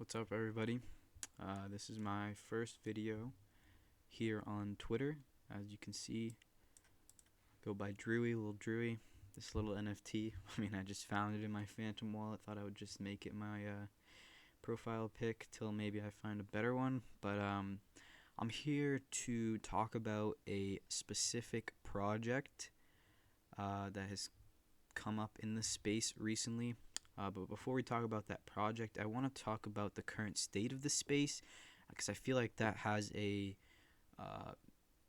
What's up, everybody? This is my first video here on Twitter. As you can see, go by Drewy, little Drewy. This little NFT. I just found it in my Phantom wallet. Thought I would just make it my profile pic till maybe I find a better one. But I'm here to talk about a specific project that has come up in the space recently. But before we talk about that project, I want to talk about the current state of the space because I feel like that has a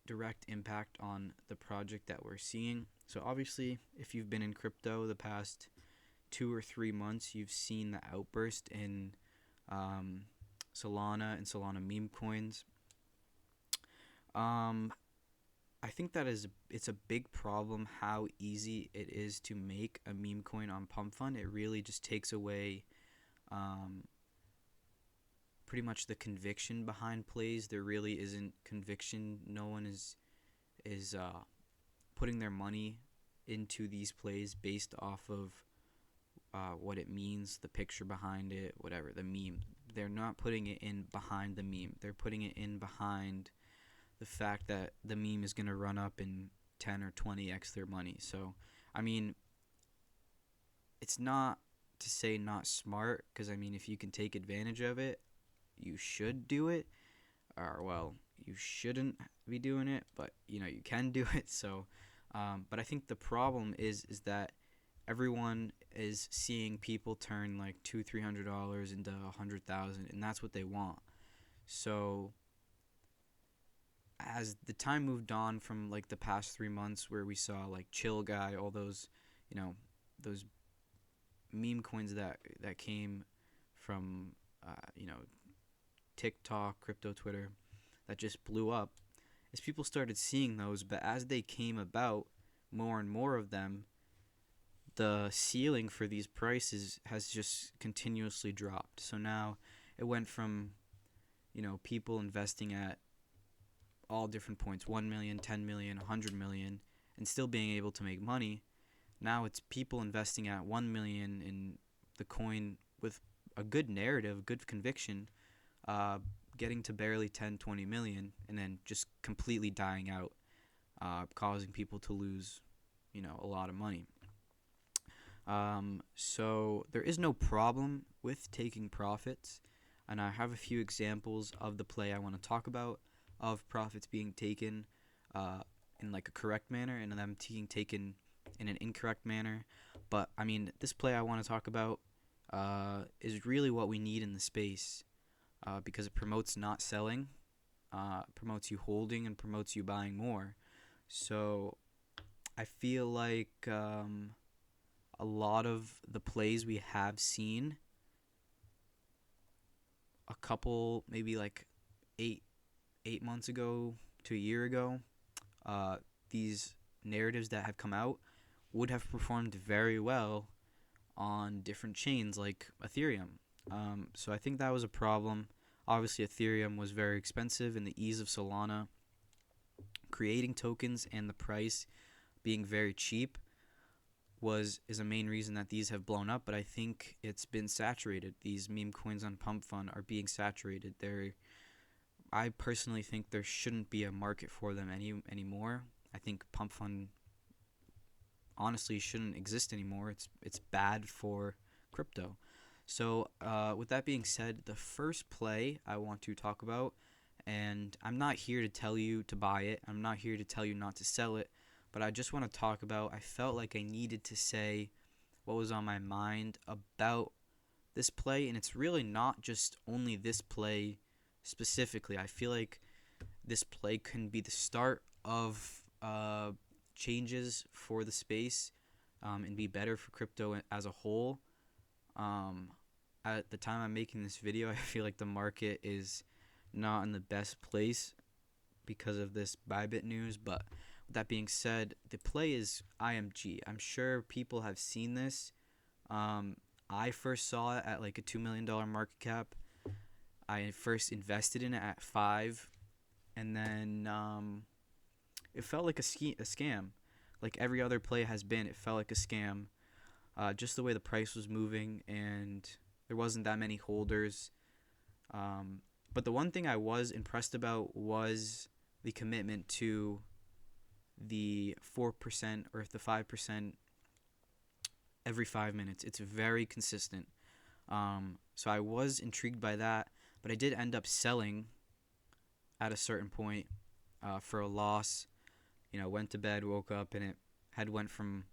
direct impact on the project that we're seeing. So obviously, if you've been in crypto the past 2 or 3 months, you've seen the outburst in Solana and Solana meme coins. I think it's a big problem how easy it is to make a meme coin on Pump Fund. It really just takes away pretty much the conviction behind plays. There really isn't conviction. No one is putting their money into these plays based off of what it means, the picture behind it, whatever, the meme. They're not putting it in behind the meme. They're putting it in behind the fact that the meme is going to run up in 10 or 20x their money. So, it's not to say not smart, because, if you can take advantage of it, you should do it. Or, well, you shouldn't be doing it, but, you can do it. So, but I think the problem is that everyone is seeing people turn like $200-$300 into $100,000, and that's what they want. So as the time moved on from like the past 3 months where we saw like Chill Guy, all those, those meme coins that came from, TikTok, crypto Twitter, that just blew up, as people started seeing those, but as they came about, more and more of them, the ceiling for these prices has just continuously dropped. So now it went from, people investing at all different points, 1 million, 10 million, 100 million, and still being able to make money. Now it's people investing at 1 million in the coin with a good narrative, good conviction, getting to barely 10, 20 million, and then just completely dying out, causing people to lose, a lot of money. So there is no problem with taking profits, and I have a few examples of the play I want to talk about, of profits being taken in like a correct manner and them being taken in an incorrect manner. But this play I want to talk about is really what we need in the space, because it promotes not selling, promotes you holding, and promotes you buying more. So I feel like a lot of the plays we have seen a couple, maybe like eight months ago to a year ago, these narratives that have come out would have performed very well on different chains like Ethereum. So I think that was a problem. Obviously, Ethereum was very expensive, and the ease of Solana creating tokens and the price being very cheap is a main reason that these have blown up. But I think it's been saturated. These meme coins on Pump Fund are being saturated. I personally think there shouldn't be a market for them anymore. I think Pump Fund honestly shouldn't exist anymore. It's bad for crypto. So with that being said, the first play I want to talk about, and I'm not here to tell you to buy it. I'm not here to tell you not to sell it. But I just want to talk about, I felt like I needed to say what was on my mind about this play. And it's really not just only this play specifically. I feel like this play can be the start of changes for the space, and be better for crypto as a whole. At the time I'm making this video, I feel like the market is not in the best place because of this Bybit news. But with that being said, the play is IMG. I'm sure people have seen this. I first saw it at like a $2 million market cap. I first invested in it at 5, and then it felt like a scam. Like every other play has been, it felt like a scam. Just the way the price was moving, and there wasn't that many holders. But the one thing I was impressed about was the commitment to the 4% or the 5% every 5 minutes. It's very consistent. So I was intrigued by that, but I did end up selling at a certain point for a loss. Went to bed, woke up, and it had went from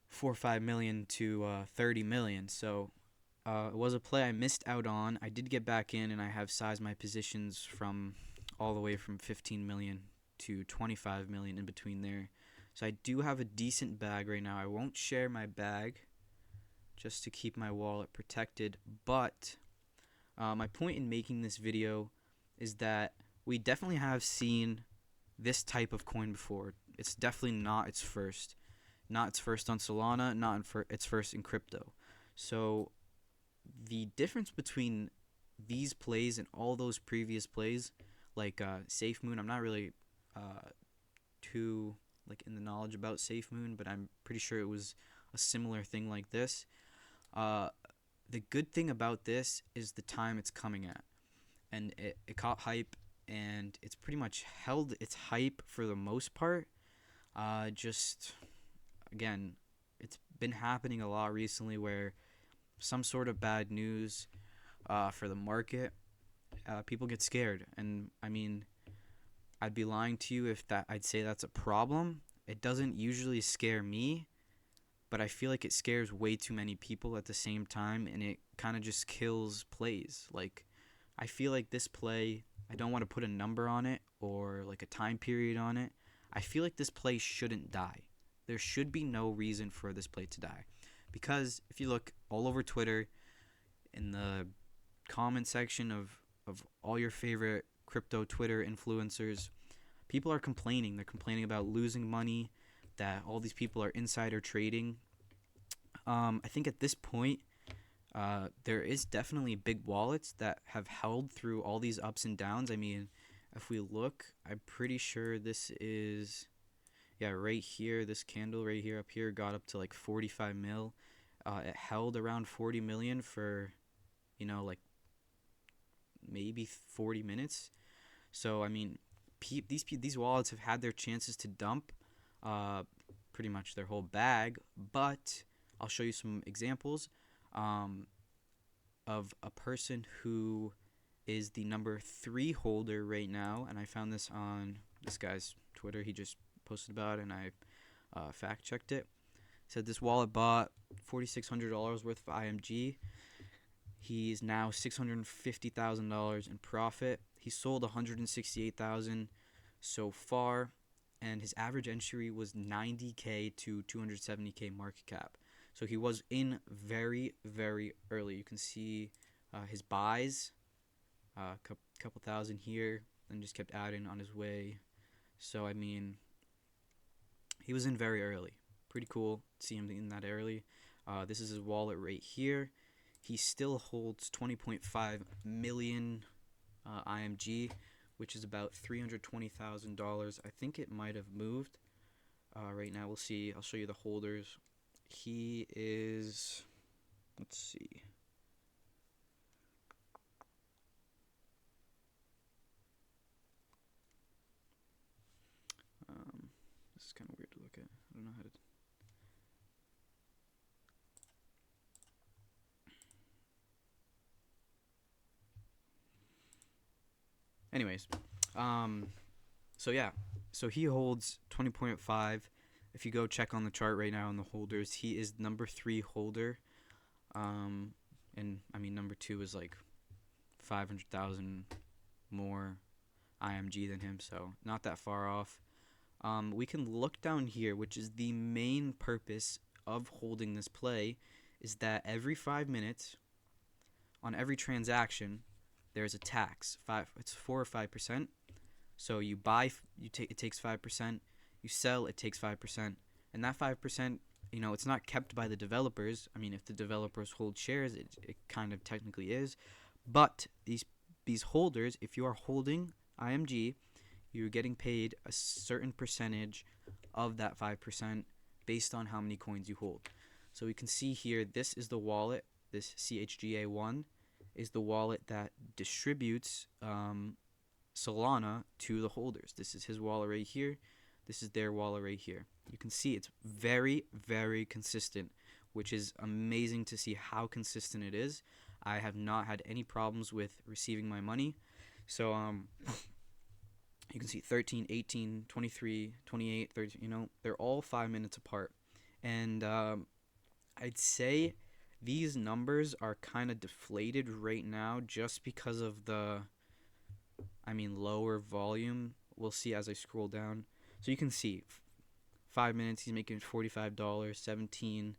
4 or 5 million to 30 million. So it was a play I missed out on. I did get back in, and I have sized my positions from all the way from 15 million to 25 million in between there. So I do have a decent bag right now. I won't share my bag just to keep my wallet protected. But my point in making this video is that we definitely have seen this type of coin before. It's definitely not its first. Not its first on Solana, not its first in crypto. So the difference between these plays and all those previous plays, like Safe Moon, I'm not really too in the knowledge about Safe Moon, but I'm pretty sure it was a similar thing like this. The good thing about this is the time it's coming at, and it caught hype, and it's pretty much held its hype for the most part. Just again, it's been happening a lot recently where some sort of bad news for the market, people get scared, and I mean, I'd be lying to you if I'd say that's a problem. It doesn't usually scare me, but I feel like it scares way too many people at the same time, and it kind of just kills plays. Like, I feel like this play, I don't want to put a number on it or like a time period on it. I feel like this play shouldn't die. There should be no reason for this play to die. Because if you look all over Twitter, in the comment section of all your favorite crypto Twitter influencers, people are complaining. They're complaining about losing money, that all these people are insider trading. I think at this point, there is definitely big wallets that have held through all these ups and downs. I mean, if we look, I'm pretty sure this is, right here, this candle right here up here got up to like 45 mil. It held around 40 million for, like maybe 40 minutes. So, I mean, these wallets have had their chances to dump pretty much their whole bag, but I'll show you some examples of a person who is the number 3 holder right now, and I found this on this guy's Twitter. He just posted about it, and I fact checked it. Said this wallet bought $4,600 worth of IMG. He's now $650,000 in profit. He sold $168,000 so far, and his average entry was $90K to $270K market cap. So he was in very, very early. You can see his buys, couple thousand here, and just kept adding on his way. So, I mean, he was in very early. Pretty cool to see him in that early. This is his wallet right here. He still holds 20.5 million IMG, which is about $320,000. I think it might have moved. Right now, we'll see. I'll show you the holders. He is, let's see. This is kind of weird to look at. I don't know how to. Anyways, so he holds 20.5. If you go check on the chart right now on the holders, he is number 3 holder. And I mean, number 2 is like 500,000 more IMG than him, so not that far off. We can look down here, which is the main purpose of holding this play, is that every 5 minutes on every transaction, there's a tax. It's 4 or 5%. So you buy, it takes 5%. You sell, it takes 5%. And that 5%, it's not kept by the developers. I mean, if the developers hold shares, it kind of technically is. But these holders, if you are holding IMG, you're getting paid a certain percentage of that 5% based on how many coins you hold. So we can see here, this is the wallet, this CHGA1. is the wallet that distributes Solana to the holders. This is his wallet right here. This is their wallet right here. You can see it's very, very consistent, which is amazing to see how consistent it is. I have not had any problems with receiving my money. So you can see 13, 18, 23, 28, 30, they're all 5 minutes apart. And I'd say these numbers are kind of deflated right now just because of the lower volume. We'll see as I scroll down. So you can see 5 minutes he's making $45, 17,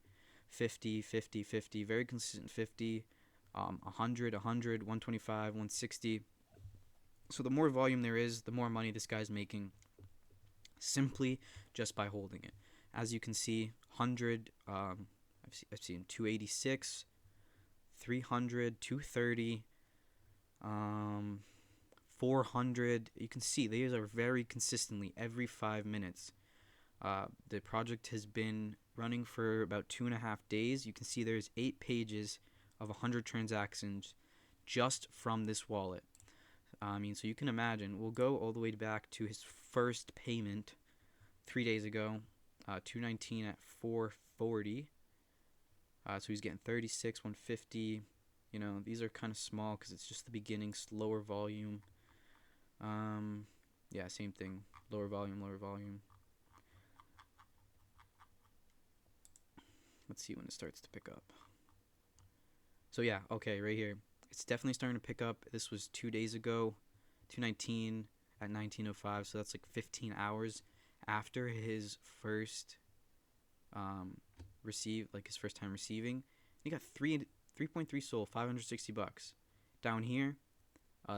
50, 50, 50, very consistent 50, 100, 100, 125, 160. So the more volume there is, the more money this guy's making simply just by holding it. As you can see, 100, I've seen 286, 300, 230, 400. You can see these are very consistently every 5 minutes. The project has been running for about 2.5 days. You can see there's 8 pages of 100 transactions just from this wallet. So you can imagine, we'll go all the way back to his first payment 3 days ago, 219 at 440. So he's getting 36, 150. These are kind of small because it's just the beginning, slower volume. Yeah, same thing, lower volume, lower volume. Let's see when it starts to pick up. So yeah, okay, right here. It's definitely starting to pick up. This was 2 days ago, 219 at 1905. So that's like 15 hours after his first his first time receiving. He got 3.3 SOL, $560. Down here,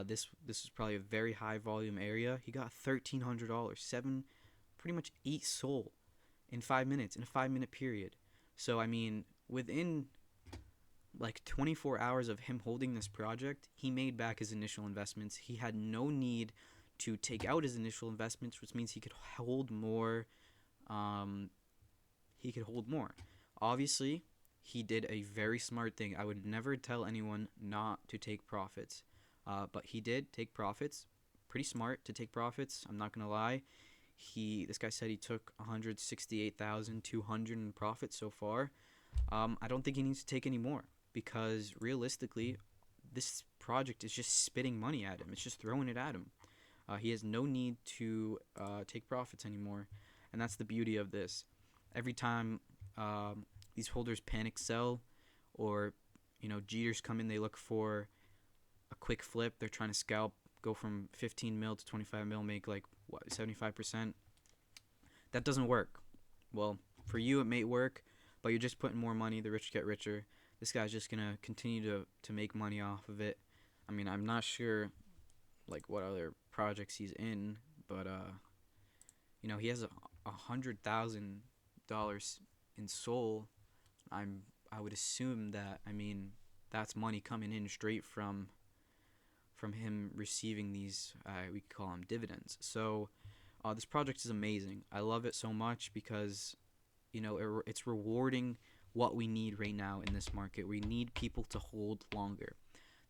this is probably a very high volume area. He got $1,300, pretty much 8 SOL in 5 minutes, in a 5-minute period. So within like 24 hours of him holding this project, he made back his initial investments. He had no need to take out his initial investments, which means he could hold more. Obviously, he did a very smart thing. I would never tell anyone not to take profits, but he did take profits. Pretty smart to take profits, I'm not gonna lie. This guy said he took 168,200 in profit so far. I don't think he needs to take any more, because realistically, this project is just spitting money at him. It's just throwing it at him. He has no need to take profits anymore, and that's the beauty of this. Every time these holders panic sell, or Jeters come in, they look for a quick flip. They're trying to scalp, go from 15 mil to 25 mil, make like 75%. That doesn't work. Well, for you it may work, but you're just putting more money. The rich get richer. This guy's just gonna continue to make money off of it. I'm not sure like what other projects he's in, but he has $100,000 in SOL. I would assume that that's money coming in straight from him receiving these we could call them dividends. So this project is amazing. I love it so much because it's rewarding what we need right now in this market. We need people to hold longer.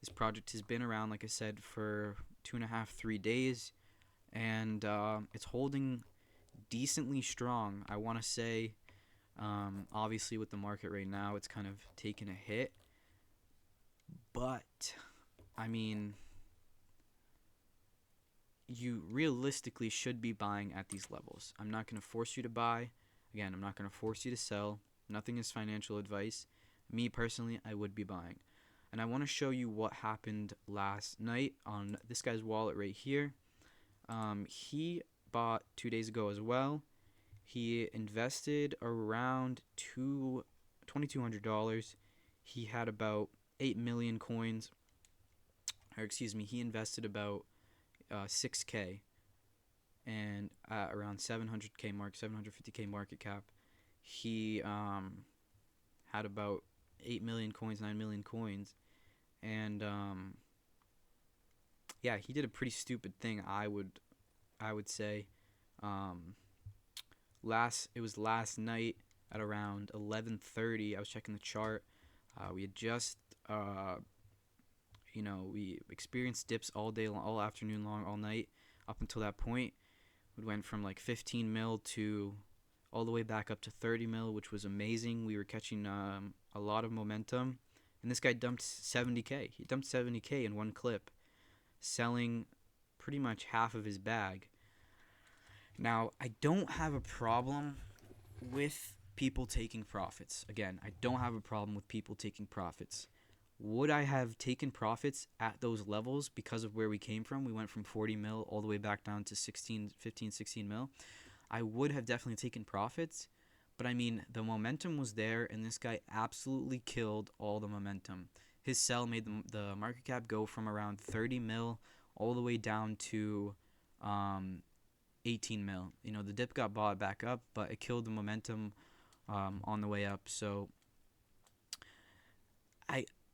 This project has been around, like I said, for 2.5, 3 days, and it's holding decently strong. I want to say, obviously with the market right now, it's kind of taken a hit, but you realistically should be buying at these levels. I'm not going to force you to buy. Again, I'm not going to force you to sell. Nothing is financial advice. Me personally, I would be buying. And I want to show you what happened last night on this guy's wallet right here. He bought 2 days ago as well. He invested around $2,200. He had about 8 million coins. Or excuse me, he invested about 6K, and at around 700K mark, 750K market cap, he had about 8 million coins, 9 million coins, and yeah, he did a pretty stupid thing. I would say. It was last night at around 11:30. I was checking the chart. We had just we experienced dips all day long, all afternoon long, all night up until that point. We went from like 15 mil to all the way back up to 30 mil, which was amazing. We were catching a lot of momentum, and this guy dumped 70K. He dumped 70K in one clip, selling pretty much half of his bag. Now, I don't have a problem with people taking profits. Again, I don't have a problem with people taking profits. Would I have taken profits at those levels because of where we came from? We went from 40 mil all the way back down to 15, 16 mil. I would have definitely taken profits, but I mean, the momentum was there, and this guy absolutely killed all the momentum. His sell made the market cap go from around 30 mil all the way down to 18 mil. The dip got bought back up, but it killed the momentum on the way up. So,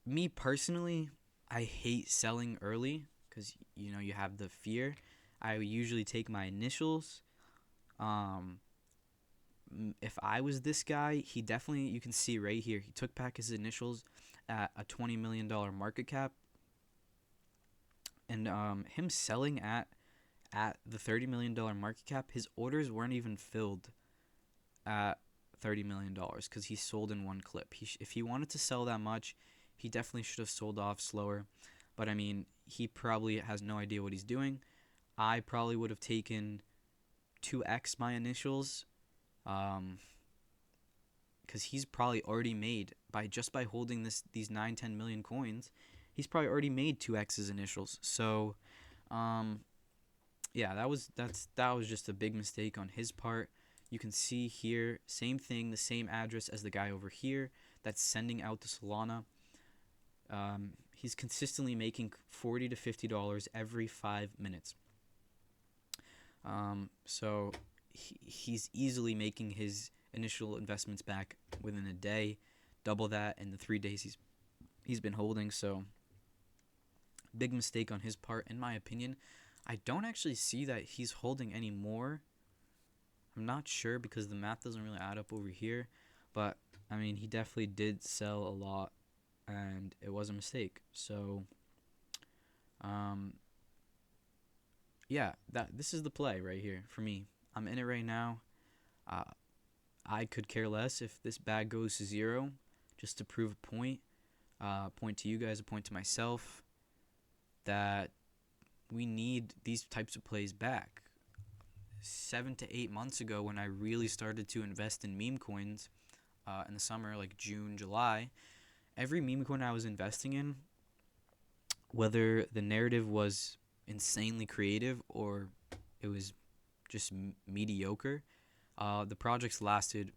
me personally, I hate selling early because you have the fear. I usually take my initials. If I was this guy, he definitely, you can see right here, he took back his initials at a $20 million market cap, and him selling at the $30 million market cap, his orders weren't even filled at $30 million because he sold in one clip. If he wanted to sell that much, he definitely should have sold off slower. But I mean, he probably has no idea what he's doing. I probably would have taken 2x my initials, because he's probably already made by holding these 9-10 million coins. He's probably already made 2x his initials. So, yeah, that was just a big mistake on his part. You can see here, same thing, the same address as the guy over here that's sending out the Solana. He's consistently making $40 to $50 every 5 minutes. So he's easily making his initial investments back within a day, double that in the 3 days he's been holding. So big mistake on his part, in my opinion. I don't actually see that he's holding any more. I'm not sure because the math doesn't really add up over here, but I mean, he definitely did sell a lot, and it was a mistake. So, yeah, this is the play right here for me. I'm in it right now. I could care less if this bag goes to zero, just to prove a point. Point to you guys, a point to myself, that we need these types of plays back. 7 to 8 months ago, when I really started to invest in meme coins in the summer, like June, July, every meme coin I was investing in, whether the narrative was insanely creative or it was just mediocre, the projects lasted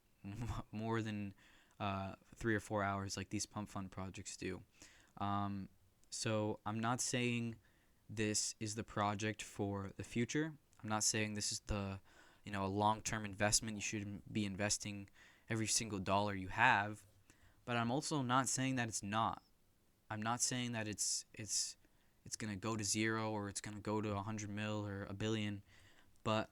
more than 3 or 4 hours, like these pump fund projects do. So I'm not saying this is the project for the future. I'm not saying this is a long-term investment. You should be investing every single dollar you have, but I'm also not saying that it's not. I'm not saying that it's gonna go to zero or it's gonna go to 100 mil or a billion, but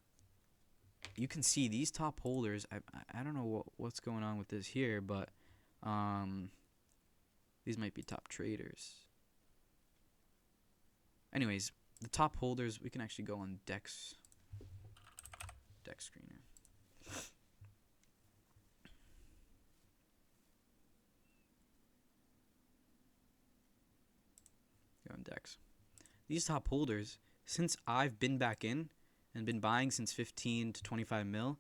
you can see these top holders. I don't know what's going on with this here, but these might be top traders. Anyways, the top holders, we can actually go on Dex screener. Go on Dex. These top holders, since I've been back in and been buying since 15 to 25 mil,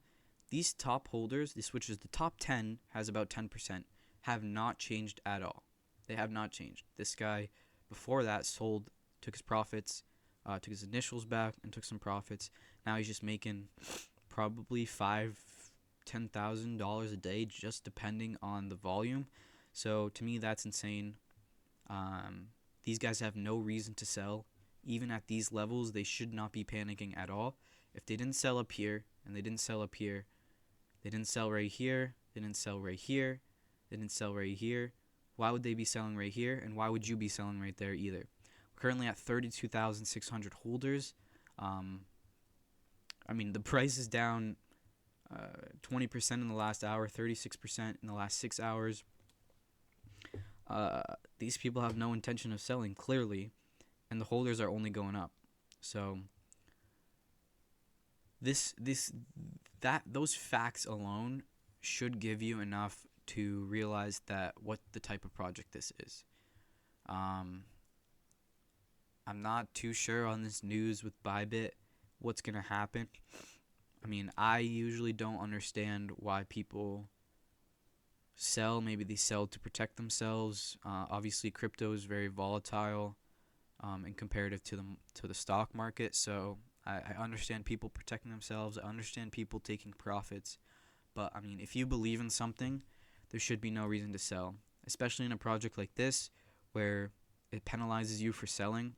these top holders, which is the top 10, has about 10%, have not changed at all. They have not changed. This guy before that sold, took his profits, took his initials back and took some profits. Now he's just making probably $10,000 a day, just depending on the volume. So to me, that's insane. These guys have no reason to sell. Even at these levels, they should not be panicking at all. If they didn't sell up here, and they didn't sell up here, they didn't sell right here, they didn't sell right here, they didn't sell right here, why would they be selling right here? And why would you be selling right there either? We're currently at 32,600 holders. I mean, the price is down 20% in the last hour, 36% in the last 6 hours. these people have no intention of selling clearly, and the holders are only going up. So those facts alone should give you enough to realize that what the type of project this is. Um, I'm not too sure on this news with Bybit, what's gonna happen. I mean, I usually don't understand why people sell. Maybe they sell to protect themselves. Obviously, crypto is very volatile, in comparative to the stock market. So I understand people protecting themselves. I understand people taking profits. But I mean, if you believe in something, there should be no reason to sell, especially in a project like this where it penalizes you for selling.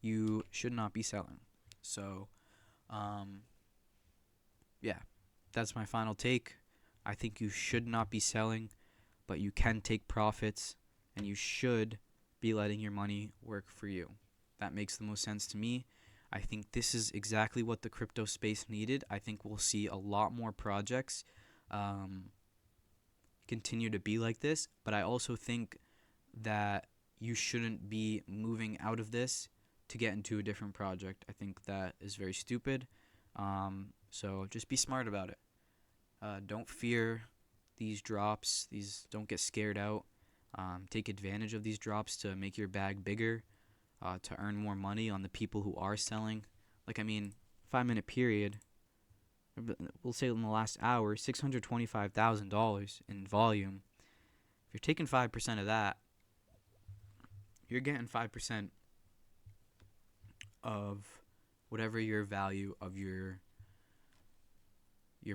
You should not be selling. So, um, yeah, that's my final take. I think you should not be selling, but you can take profits, and you should be letting your money work for you. That makes the most sense to me. I think this is exactly what the crypto space needed. I think we'll see a lot more projects continue to be like this, but I also think that you shouldn't be moving out of this to get into a different project. I think that is very stupid. So just be smart about it. Don't fear these drops. Don't get scared out. Take advantage of these drops to make your bag bigger, to earn more money on the people who are selling. Like, I mean, 5 minute period, we'll say in the last hour, $625,000 in volume. If you're taking 5% of that, you're getting 5% of whatever your value of your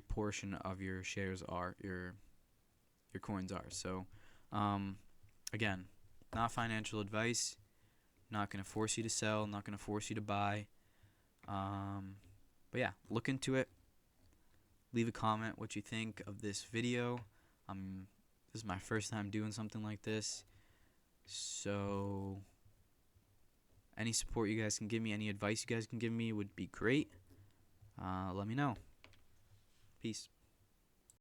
portion of your shares are, your coins are. So, again, not financial advice. Not gonna force you to sell. Not gonna force you to buy. But yeah, look into it. Leave a comment what you think of this video. This is my first time doing something like this, so any support you guys can give me, any advice you guys can give me would be great. Let me know. Peace.